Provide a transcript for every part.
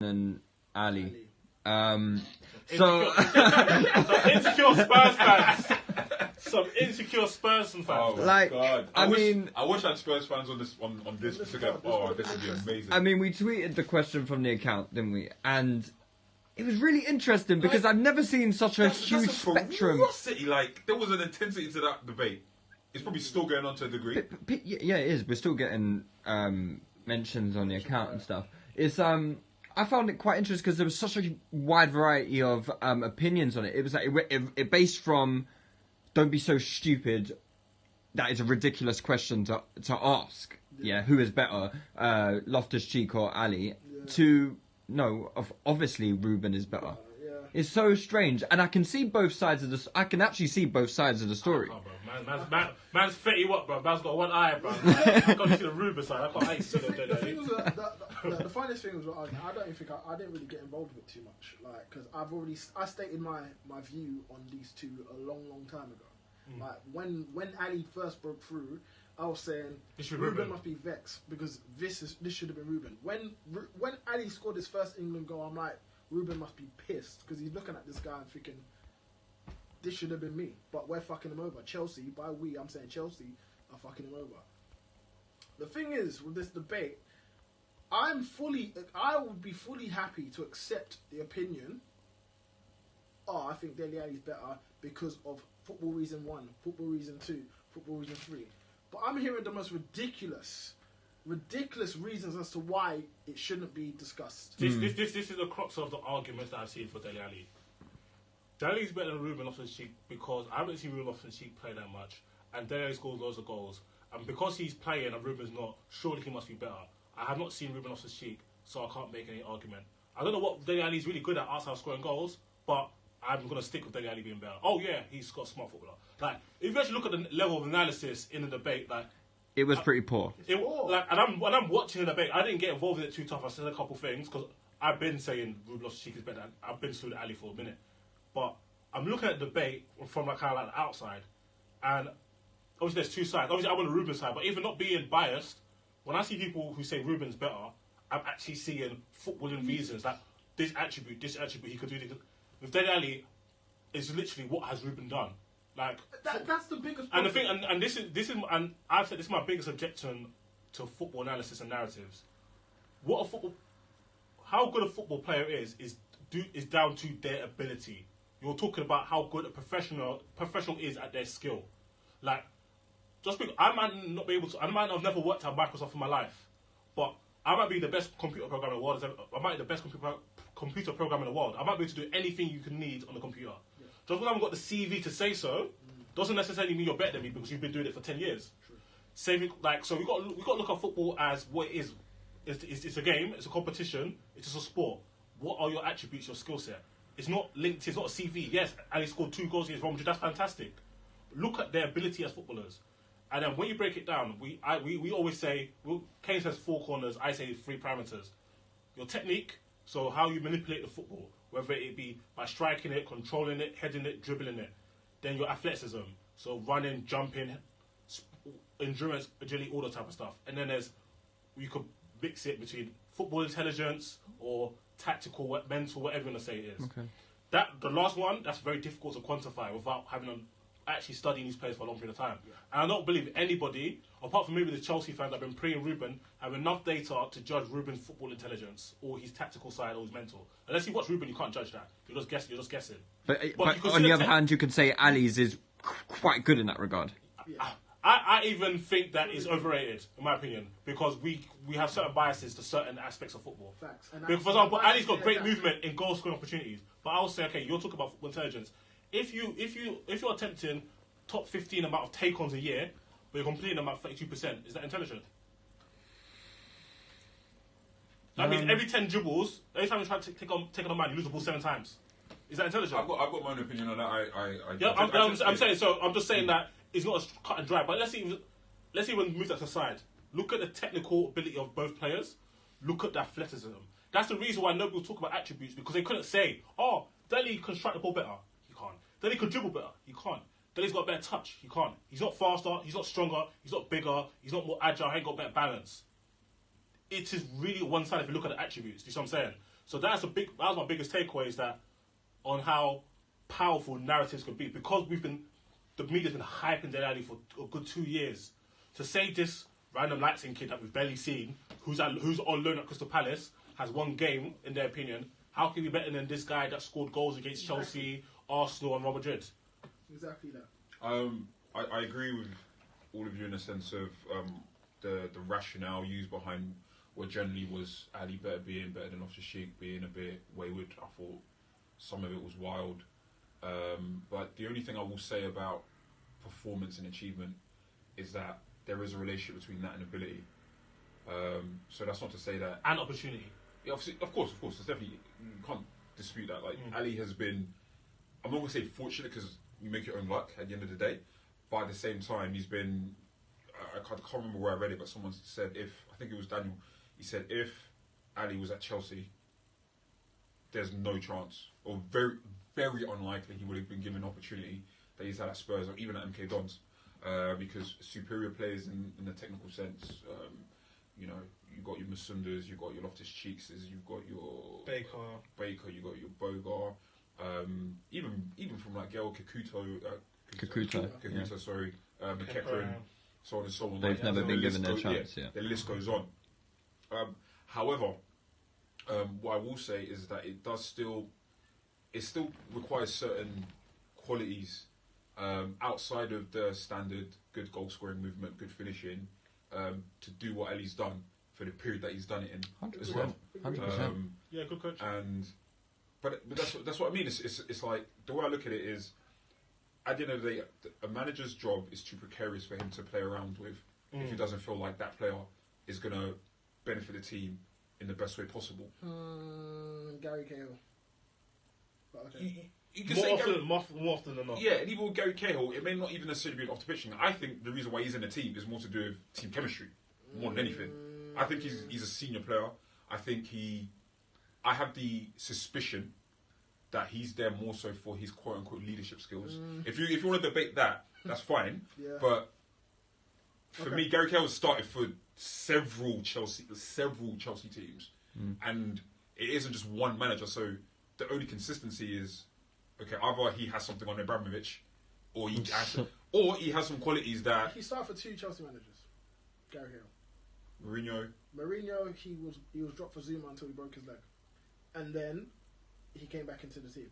and Ali. Some insecure Spurs fans. Some insecure Spurs fans. Oh Like, God! I mean, I wish I had Spurs fans on this particular. Oh, this would be amazing. I mean, we tweeted the question from the account, didn't we? And it was really interesting because I've never seen such a huge spectrum. Ferocity, like there was an intensity to that debate. It's probably still going on to a degree. Yeah, it is. We're still getting mentions on the account and stuff. It's I found it quite interesting because there was such a wide variety of opinions on it. It was like it based from, don't be so stupid. That is a ridiculous question to ask. Yeah, who is better, Loftus Cheek or Ali? Yeah. To no, obviously Ruben is better. Yeah. It's so strange, and I can see both sides of the. I can actually see both sides of the story. Oh, bro. Man's fetty what, bro? Man's got one eye, bro. I got to see the Ruben side. I can't see the funniest thing was I don't even think I didn't really get involved with it too much, like because I stated my view on these two a long time ago. Like when Ali first broke through, I was saying Ruben must be vexed because this should have been Ruben. When Ali scored his first England goal, I'm like, Ruben must be pissed because he's looking at this guy and thinking, this should have been me, but we're fucking him over. Chelsea, by we, I'm saying Chelsea are fucking him over. The thing is, with this debate, I would be fully happy to accept the opinion, I think Dele Alli's better because of football reason 1, football reason 2, football reason 3. But I'm hearing the most ridiculous reasons as to why it shouldn't be discussed. This is the crux of the arguments that I've seen for Dele Alli. Dele Alli's better than Ruben Loftus Cheek because I haven't seen Ruben Loftus Cheek play that much, and Dele Alli scores loads of goals. And because he's playing and Ruben's not, surely he must be better. I have not seen Ruben Loftus Cheek, so I can't make any argument. I don't know what Dele Alli's really good at outside of scoring goals, but I'm going to stick with Dele Alli being better. Oh yeah, he's got a smart footballer. Like, if you actually look at the level of analysis in the debate, like, it was pretty poor. When I'm watching the debate, I didn't get involved in it too tough. I said a couple things because I've been saying Ruben Loftus Cheek is better. I've been through the Ali for a minute, but I'm looking at the debate from like kind of like the outside, and obviously there's two sides. Obviously I'm on the Ruben side, but even not being biased, when I see people who say Ruben's better, I'm actually seeing footballing reasons like this attribute, he could do this. With Dele Alli, it's literally what has Ruben done. Like that's the biggest. And the thing, and this is, and I've said this is my biggest objection to football analysis and narratives. How good a football player is down to their ability. You're talking about how good a professional is at their skill. Like, just because I might not be able to, I might have never worked at Microsoft in my life, but I might be the best computer programmer in the world. I might be the best computer programmer in the world. I might be able to do anything you can need on the computer. Yeah. Just because I haven't got the CV to say so, doesn't necessarily mean you're better than me because you've been doing it for 10 years. So we got to look at football as what it is. It's a game. It's a competition. It's just a sport. What are your attributes? Your skill set. It's not linked. It's not a CV. Yes, and he scored 2 goals against Real Madrid. That's fantastic. Look at their ability as footballers. And then when you break it down, we always say, Kane says 4 corners, I say 3 parameters. Your technique, so how you manipulate the football, whether it be by striking it, controlling it, heading it, dribbling it. Then your athleticism, so running, jumping, endurance, agility, all that type of stuff. And then you could mix it between football intelligence or tactical, mental, whatever you want to say it is. Okay. The last one, that's very difficult to quantify without having actually studying these players for a long period of time. Yeah. And I don't believe anybody, apart from maybe the Chelsea fans that have been preying Ruben, have enough data to judge Ruben's football intelligence or his tactical side or his mental. Unless you watch Ruben, you can't judge that. You're just guessing. But on the other hand, you could say Ali's is quite good in that regard. Yeah. I even think that is overrated, in my opinion, because we have certain biases to certain aspects of football. Facts. Because, for example, Ali's got great movement in goal scoring opportunities, but I'll say, okay, you're talking about football intelligence. If you're attempting top 15 amount of take-ons a year, but you're completing about 32%, is that intelligent? That means every 10 dribbles, every time you try to take on a man, you lose the ball 7 times. Is that intelligent? I've got my own opinion on that. I'm saying so. I'm just saying that it's not as cut and dry. But let's even move that aside. Look at the technical ability of both players. Look at the athleticism. That's the reason why nobody will talk about attributes, because they couldn't say, "Oh, Dele can strike the ball better." He can't. Dele can dribble better. He can't. Dele's got a better touch. He can't. He's not faster. He's not stronger. He's not bigger. He's not more agile. He ain't got better balance. It is really one side if you look at the attributes. Do you see what I'm saying? So that was my biggest takeaway, is that on how powerful narratives can be, because the media's been hyping Dele Alli for a good 2 years. To say this random Leipzig kid that we've barely seen, who's on loan at Crystal Palace, has one game in their opinion, how can we be better than this guy that scored goals against Chelsea, Arsenal, and Real Madrid? Exactly that. I agree with all of you in the sense of the rationale used behind what generally was Ali being better than Loftus Cheek, being a bit wayward. I thought some of it was wild. But the only thing I will say about performance and achievement is that there is a relationship between that and ability. So that's not to say that... And opportunity. Yeah, obviously, of course. It's definitely... You can't dispute that. Like, Ali has been... I'm not going to say fortunate, because you make your own luck at the end of the day. But at the same time, he's been... I can't remember where I read it, but someone said I think it was Daniel, he said if Ali was at Chelsea, there's no chance, or very, very unlikely he would have been given an opportunity that he's had at Spurs or even at MK Dons, because superior players in the technical sense, you know, you've got your Masundas, you've got your Loftus Cheeks, you've got your Baker, you've got your Bogar, even from like Gael Kakuta, sorry, McEachran, so on and so on. They've never been given their chance. Yeah, the list goes on. However, what I will say is that it still requires certain qualities outside of the standard good goal scoring movement, good finishing, to do what Ali's done for the period that he's done it in 100%, as well. 100%. Yeah, good coach. But that's what I mean. It's like, the way I look at it is, at the end of the day, a manager's job is too precarious for him to play around with if he doesn't feel like that player is going to benefit the team in the best way possible. Gary Cahill. But okay. You can say more often than not. Yeah, and even with Gary Cahill, it may not even necessarily be off the pitching. I think the reason why he's in the team is more to do with team chemistry, more than anything. I think he's a senior player. I have the suspicion that he's there more so for his quote unquote leadership skills. If you want to debate that, that's fine. Yeah. But for me, Gary Cahill started for several Chelsea teams, and it isn't just one manager. So the only consistency is, okay, either he has something on Abramovich, or he has some qualities that he started for 2 Chelsea managers. Gary Cahill. Mourinho, he was dropped for Zuma until he broke his leg, and then he came back into the team.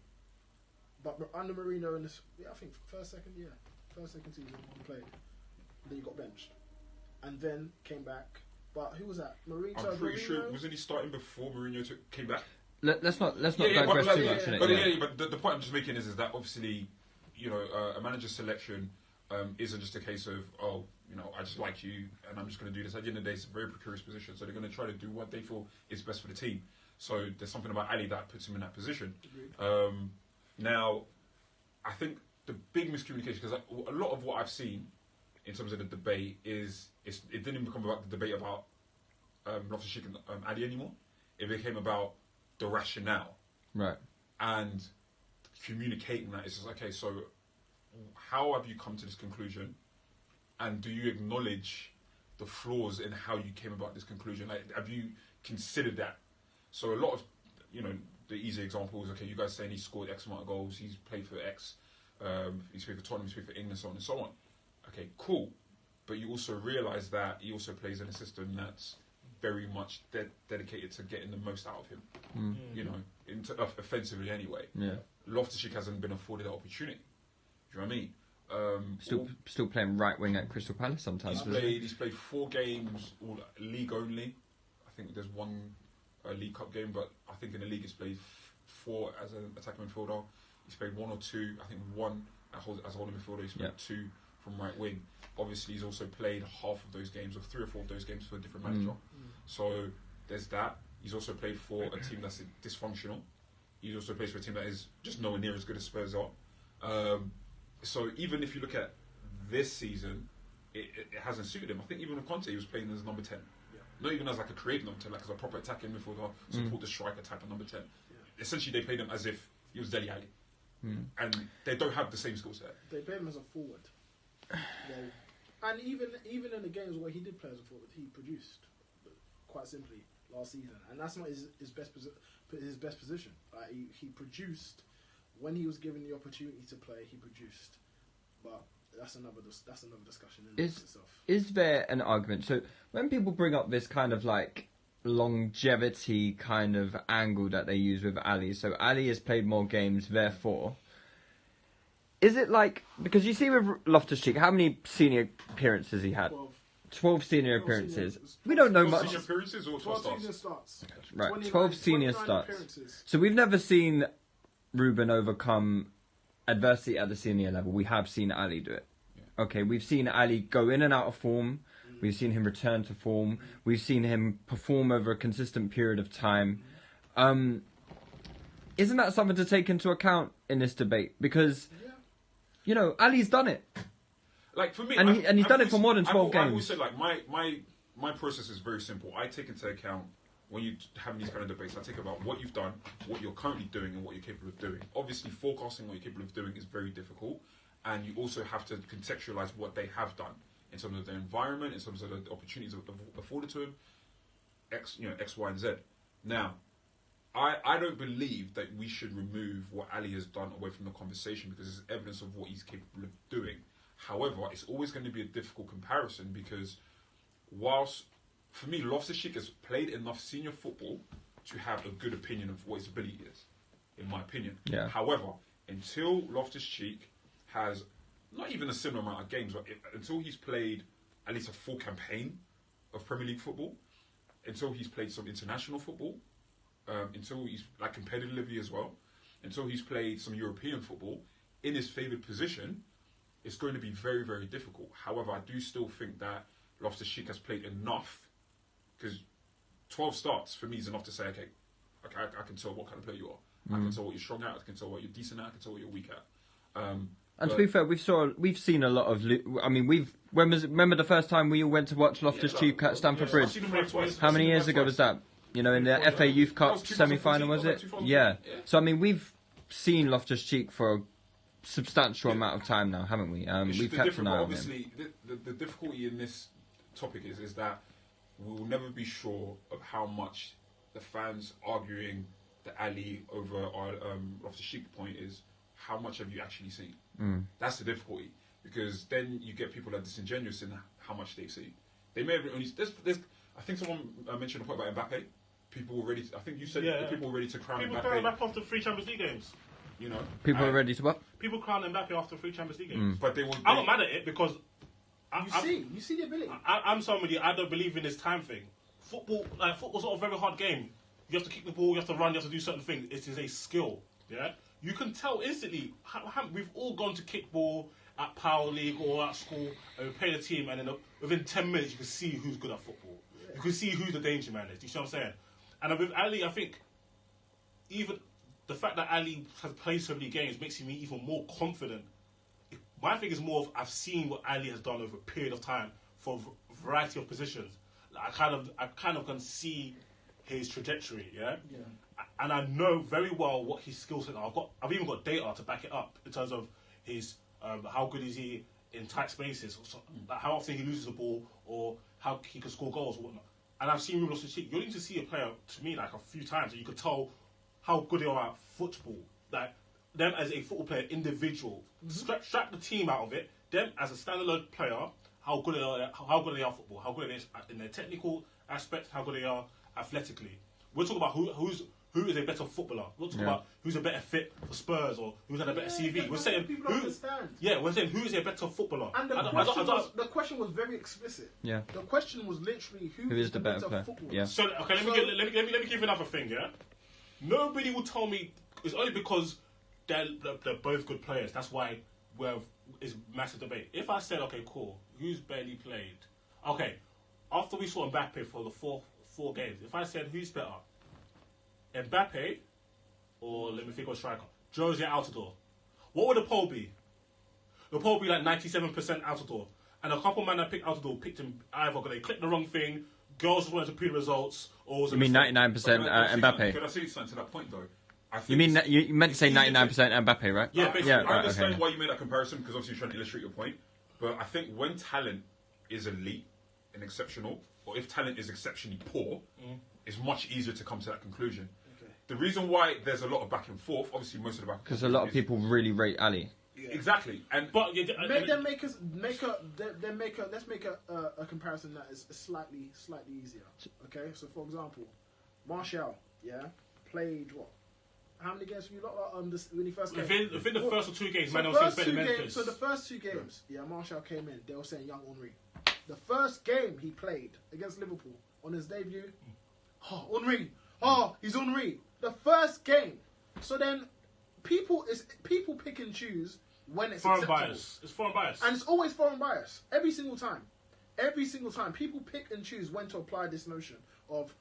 But under Mourinho, I think first, second season, one played. Then he got benched, and then came back. But who was that? Mourinho. I'm pretty sure, wasn't he starting before Mourinho came back? Let's not digress too much in it. But the point I'm just making is that obviously, you know, a manager's selection isn't just a case of, oh, you know, I just like you and I'm just going to do this. At the end of the day, it's a very precarious position, so they're going to try to do what they feel is best for the team. So there's something about Ali that puts him in that position. Now, I think the big miscommunication, because a lot of what I've seen in terms of the debate is it didn't even become about the debate about Loftus Cheek and Ali anymore. It became about the rationale, right? And communicating that. It's just, okay, so how have you come to this conclusion, and do you acknowledge the flaws in how you came about this conclusion? Like, have you considered that? So a lot of, you know, the easy example is, okay, you guys saying he scored X amount of goals, he's played for X, he's played for Tottenham, he's played for England, so on and so on. Okay, cool. But you also realise that he also plays in a system that's very much dedicated to getting the most out of him. You know, offensively anyway. Yeah. Loftus Cheek hasn't been afforded that opportunity. Do you know what I mean? Still playing right wing at Crystal Palace sometimes. He's played 4 games, all league only. I think there's one League Cup game, but I think in the league he's played 4 as an attacking midfielder. He's played 1 or 2. I think 1 as a holding midfielder. He's played 2 from right wing. Obviously, he's also played half of those games, or 3 or 4 of those games, for a different manager. So there's that. He's also played for a team that's dysfunctional. He also plays for a team that is just nowhere near as good as Spurs are. So even if you look at this season, it hasn't suited him. I think even with Conte, he was playing as number 10. Yeah. Not even as like a creative number 10, like as a proper attacking midfielder, support the striker type of number 10. Yeah. Essentially, they played him as if he was Dele Alli. And they don't have the same skill set. They played him as a forward. And even in the games where he did play as a forward, he produced, quite simply, last season. And that's not his best position. He produced when he was given the opportunity to play. He produced, but that's another discussion in itself. Is there an argument? So when people bring up this kind of like longevity kind of angle that they use with Ali, so Ali has played more games, therefore, is it like, because you see with Loftus Cheek, how many senior appearances he had? 12 senior appearances. We don't know much. Senior appearances or 12 starts? senior starts. Right, 12 senior 29 starts. appearances. So we've never seen Ruben overcome adversity at the senior level. We have seen Ali do it. Yeah. Okay, we've seen Ali go in and out of form. We've seen him return to form. We've seen him perform over a consistent period of time. Isn't that something to take into account in this debate? Because, you know, Ali's done it. Like for me, And he's done it for more than 12 I games. always say, like, my process is very simple. I take into account when you have these kind of debates. I take about what you've done, what you're currently doing, and what you're capable of doing. Obviously, forecasting what you're capable of doing is very difficult, and you also have to contextualize what they have done in terms of their environment, in terms of the opportunities afforded to them, X, Y, and Z. Now, I don't believe that we should remove what Ali has done away from the conversation because it's evidence of what he's capable of doing. However, it's always going to be a difficult comparison because whilst, for me, Loftus Cheek has played enough senior football to have a good opinion of what his ability is, in my opinion. Yeah. However, until Loftus Cheek has not even a similar amount of games, but until he's played at least a full campaign of Premier League football, until he's played some international football, until he's like competitively as well, until he's played some European football in his favoured position, it's going to be very, very difficult. However, I do still think that Loftus Cheek has played enough because 12 starts for me is enough to say, okay, I can tell what kind of player you are. I can tell what you're strong at. I can tell what you're decent at. I can tell what you're weak at. And to be fair, we've seen a lot of. I mean, remember the first time we all went to watch Loftus Cheek at Stamford Bridge? I've seen him play twice. How many years ago was that? You know, in the FA Youth Cup semi-final, was it? Yeah. So I mean, we've seen Loftus Cheek for a substantial amount of time now, haven't we? We've kept an eye on him. Obviously, the difficulty in this topic is that we will never be sure of how much the fans arguing the Ali over our Loftus Cheek point is. How much have you actually seen? That's the difficulty because then you get people that are disingenuous in how much they've seen. They may have only. I think someone mentioned a point about Mbappe. People were ready. I think you said that people were ready to crown People Mbappe. crown Mbappe after 3 Champions League games. You know, People are ready to what? People crown Mbappe after 3 Champions League games. but they were. I'm not mad at it because You see the ability. I'm somebody, I don't believe in this time thing. Football's not a very hard game. You have to kick the ball, you have to run, you have to do certain things. It is a skill. Yeah, you can tell instantly. We've all gone to kickball at Power League or at school, and we play the team, and then within 10 minutes you can see who's good at football. You can see who the danger man is. Do you see what I'm saying? And with Ali, I think even the fact that Ali has played so many games makes me even more confident. My thing is more of I've seen what Ali has done over a period of time for a variety of positions. I kind of can see his trajectory, yeah. And I know very well what his skill set are. I've even got data to back it up in terms of his how good is he in tight spaces, like how often he loses the ball, or how he can score goals or whatnot. And I've seen Ruben Loftus Cheek. You need to see a player to me like a few times, and you could tell how good they are at football. Like them as a football player, individual. Strap the team out of it. Them as a standalone player, how good they are at football, how good they are in their technical aspects, how good they are athletically. We're talking about who is a better footballer. We're talking about who's a better fit for Spurs or who's had a better CV. We're saying we're saying who is a better footballer. And the question was very explicit. Yeah. The question was literally who is the better player? Footballer. Yeah. So okay, let me give you another thing. Yeah. Nobody will tell me it's only because they're both good players. That's why it's massive debate. If I said okay, cool, who's barely played? Okay, after we saw Mbappe for the four games, if I said who's better, Mbappe or let me think of striker, Jose Altidore, what would the poll be? The poll would be like 97% Altidore, and a couple man that picked Altidore picked him either because they clicked the wrong thing, girls wanted to pre results, or was You mean 99% Mbappe? Could I say something to that point though? You meant to say 99% Mbappe, right? Yeah, basically. Yeah, I understand okay. why you made that comparison because obviously you're trying to illustrate your point. But I think when talent is elite and exceptional, or if talent is exceptionally poor, it's much easier to come to that conclusion. the reason why there's a lot of back and forth, obviously most of the back and forth, Because a lot of people really rate Ali. Exactly, and But Let's make a comparison that is slightly easier. Okay, so for example, Martial, played what? How many games have you lot when he first came? within the first or 2 games, So man, I the was first saying two better games. Memphis. So the first 2 games, Martial came in. They were saying young Henry. The first game he played against Liverpool on his debut, Henry, he's Henry. The first game. So then, people pick and choose when it's foreign acceptable. bias. It's foreign bias. And it's always foreign bias. Every single time. People pick and choose when to apply this notion of,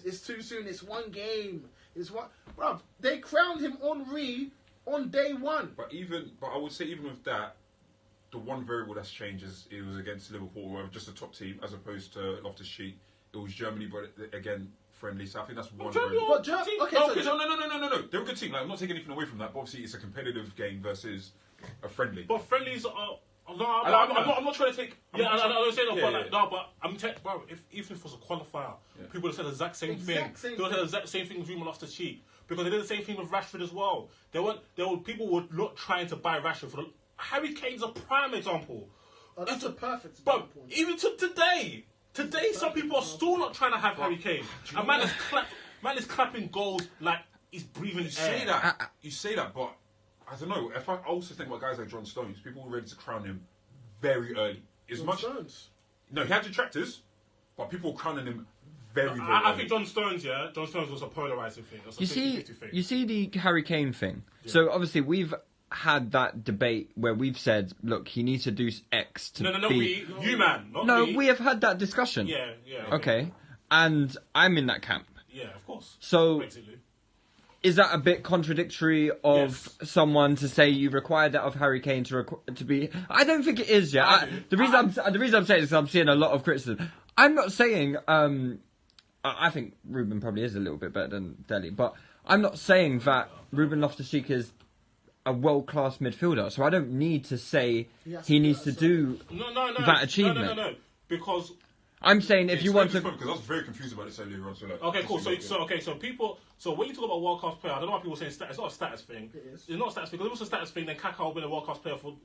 it's too soon, it's 1 game. Bruv, they crowned him Henri on day 1. But I would say even with that, the one variable that's changed is it was against Liverpool, who are just a top team, as opposed to Loftus Cheek. It was Germany, but again, friendly. So I think that's one variable. No, They're a good team. Like, I'm not taking anything away from that, but obviously it's a competitive game versus a friendly. But friendlies are. No, I'm not trying to take. I'm not saying yeah. but I'm bro. Even if it was a qualifier, people would have said the exact same thing. They would have said the exact same thing with Ruben Loftus Cheek, because they did the same thing with Rashford as well. People were not trying to buy Rashford for Harry Kane's a prime example. Oh, that's a perfect example. point. Even to today, some people are still not trying to have Harry Kane. A man is clapping goals like he's breathing air. You say that, but I don't know. If I also think about guys like John Stones, people were ready to crown him very early. Stones? No, he had detractors, but people were crowning him very early. I think John Stones was a polarizing thing. That's a 50-50 thing. You see the Harry Kane thing. Yeah. So obviously we've had that debate where we've said, look, he needs to do X to be... we have had that discussion. Yeah. Okay. And I'm in that camp. Yeah, of course. So... Basically. Is that a bit contradictory of someone to say you require that of Harry Kane to be? I don't think it is. Yeah, the reason I'm saying this is because I'm seeing a lot of criticism. I'm not saying. I think Ruben probably is a little bit better than Dele, but I'm not saying that Ruben Loftus Cheek is a world-class midfielder. So I don't need to say he needs to do that achievement. No. Because. I'm saying if you want to, because I was very confused about this earlier on. Okay, cool. So people. So when you talk about world class player, I don't know why people are saying it's not a status thing. It is. It's not a status thing. Because if it was a status thing, then Kaká would have been a world class player for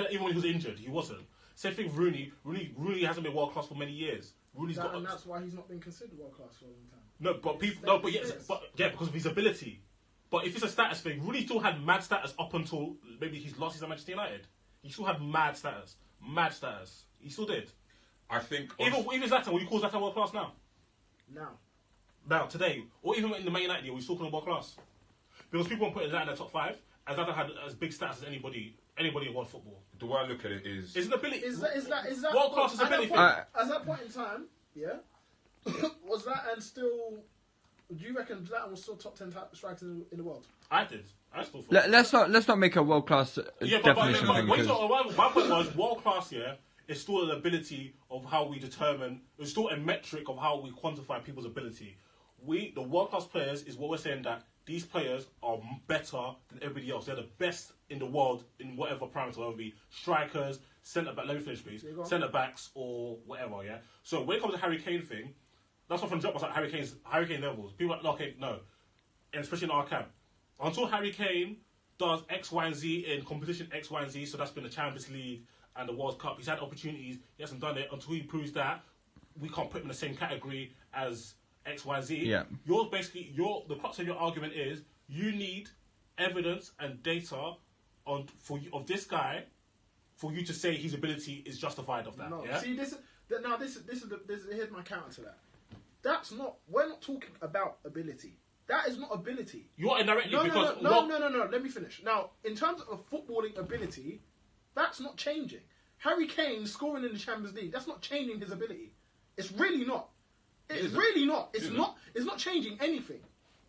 even when he was injured. He wasn't. Same thing with Rooney. Rooney hasn't been world class for many years. And that's why he's not been considered world class for a long time. No, but because of his ability. But if it's a status thing, Rooney still had mad status up until maybe his last season at Manchester United. He still had mad status. He still did. I think even Zlatan, will you call Zlatan world class now? Now, today, or even in the Man United deal, we're still calling world class because people are putting Zlatan in the top 5, and Zlatan had as big stats as anybody in world football. The way I look at it is an ability. Is that world class is ability? At that point in time, was that and still? Do you reckon Zlatan was still top 10 strikers in the world? I did. I still thought. Let's not make a world class definition thing. My point was world class. It's still an ability of how we determine. It's still a metric of how we quantify people's ability. The world class players is what we're saying, that these players are better than everybody else. They're the best in the world in whatever parameter, whether it be strikers, centre back. Let me finish, please. Centre backs or whatever. Yeah. So when it comes to Harry Kane thing, that's what from the jump was like Harry Kane levels. People are like, okay, no, and especially in our camp, until Harry Kane does X, Y, and Z in competition X, Y, and Z. So that's been the Champions League and the World Cup. He's had opportunities. He hasn't done it. Until he proves that, we can't put him in the same category as X, Y, Z. Yeah. The crux of your argument is you need evidence and data of this guy for you to say his ability is justified of that. No, yeah? see this is here's my counter to that. We're not talking about ability. That is not ability. You are indirectly because no. Let me finish. Now, in terms of footballing ability, that's not changing. Harry Kane scoring in the Champions League, that's not changing his ability. It's really not. It's really not. It's not changing anything.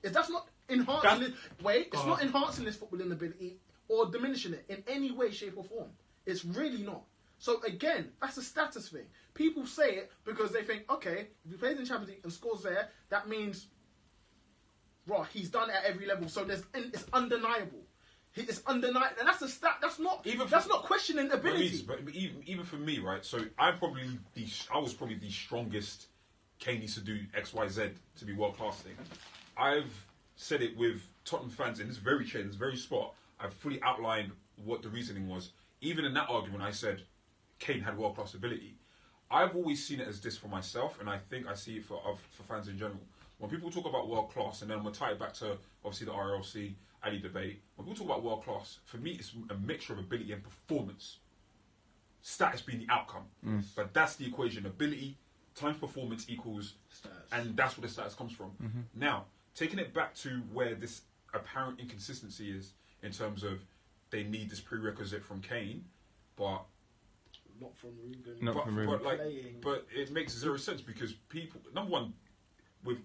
That's not enhancing it's not enhancing this footballing ability or diminishing it in any way, shape or form. It's really not. So again, that's a status thing. People say it because they think, okay, if he plays in Champions League and scores there, that means he's done it at every level. So it's undeniable. It's undeniable, and that's a stat. That's not questioning ability. But even for me, right? So I was probably the strongest Kane needs to do X, Y, Z to be world class thing. said it with Tottenham fans in this very chair, this very spot. I've fully outlined what the reasoning was. Even in that argument, I said Kane had world-class ability. I've always seen it as this for myself, and I think I see it for fans in general. When people talk about world-class, and then we'll tie it back to, obviously, the RLC, Ali debate. When people talk about world-class, for me, it's a mixture of ability and performance. Stats being the outcome. But that's the equation. Ability times performance equals stats. And that's where the stats comes from. Now, taking it back to where this apparent inconsistency is in terms of they need this prerequisite from Kane, but not from Ruben. Not from Ruben. But it makes zero sense because people, number one, with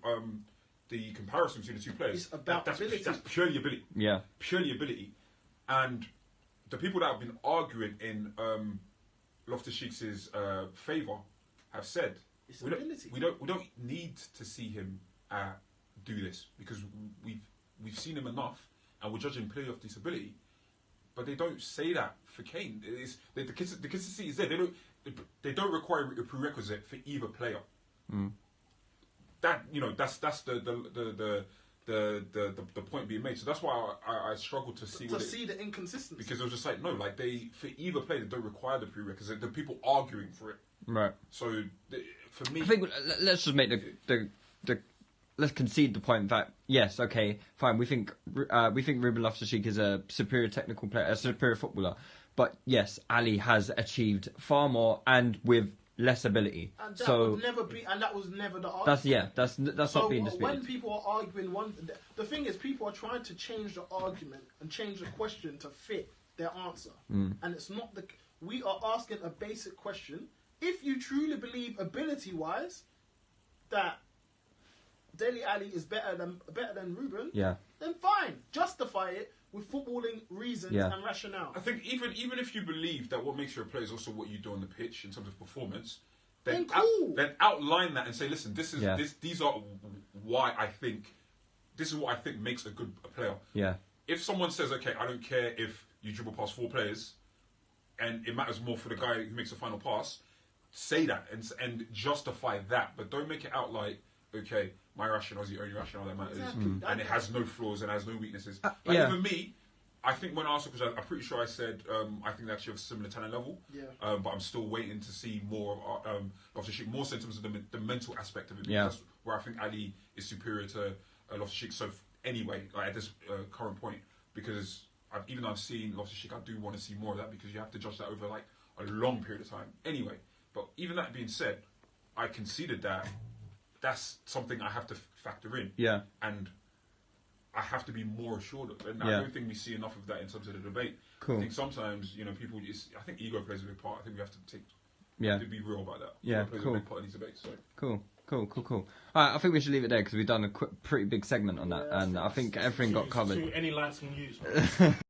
the comparison between the two players, it's about that's purely ability. Yeah. Purely ability. And the people that have been arguing in Loftus Cheek's favour have said we don't need to see him do this because we've seen him enough and we're judging purely off this ability. But they don't say that for Kane. The consistency is there. They don't require a prerequisite for either player. That that's the point being made. So that's why I struggle to see the inconsistency, because it was just like no, like they for either player they don't require the prerequisite. The people arguing for it, right? So for me, I think let's just make the let's concede the point that yes, okay, fine. We think Ruben Loftus Cheek is a superior technical player, a superior footballer, but yes, Ali has achieved far more and with less ability. And that was never the argument. That's not being disputed. When people are arguing the thing is people are trying to change the argument and change the question to fit their answer. And it's not we are asking a basic question. If you truly believe ability wise that Dele Alli is better than Ruben, then fine. Justify it with footballing reasons and rationale. I think even if you believe that what makes you a player is also what you do on the pitch in terms of performance, then cool. Then outline that and say, listen, these are why I think this is what I think makes a good player. Yeah. If someone says, okay, I don't care if you dribble past 4 players, and it matters more for the guy who makes the final pass, say that and justify that, but don't make it out like, okay, my rationale is the only rationale that matters, and it has no flaws and has no weaknesses. Even me, I think when I asked, because I'm pretty sure I said I think they actually have a similar talent level, but I'm still waiting to see more of Loftus Cheek, more so in terms of the mental aspect of it, because that's where I think Ali is superior to Loftus Cheek. So anyway, like at this current point, because even though I've seen Loftus Cheek, I do want to see more of that because you have to judge that over like a long period of time. Anyway, but even that being said, I conceded that that's something I have to factor in. Yeah. And I have to be more assured of it. And I don't think we see enough of that in terms of the debate. Cool. I think sometimes, people I think ego plays a big part. I think we have to be real about that. Yeah, ego plays a big part in these debates. So. Cool. All right, I think we should leave it there because we've done a pretty big segment on that, and I think everything got covered. Any lights on you?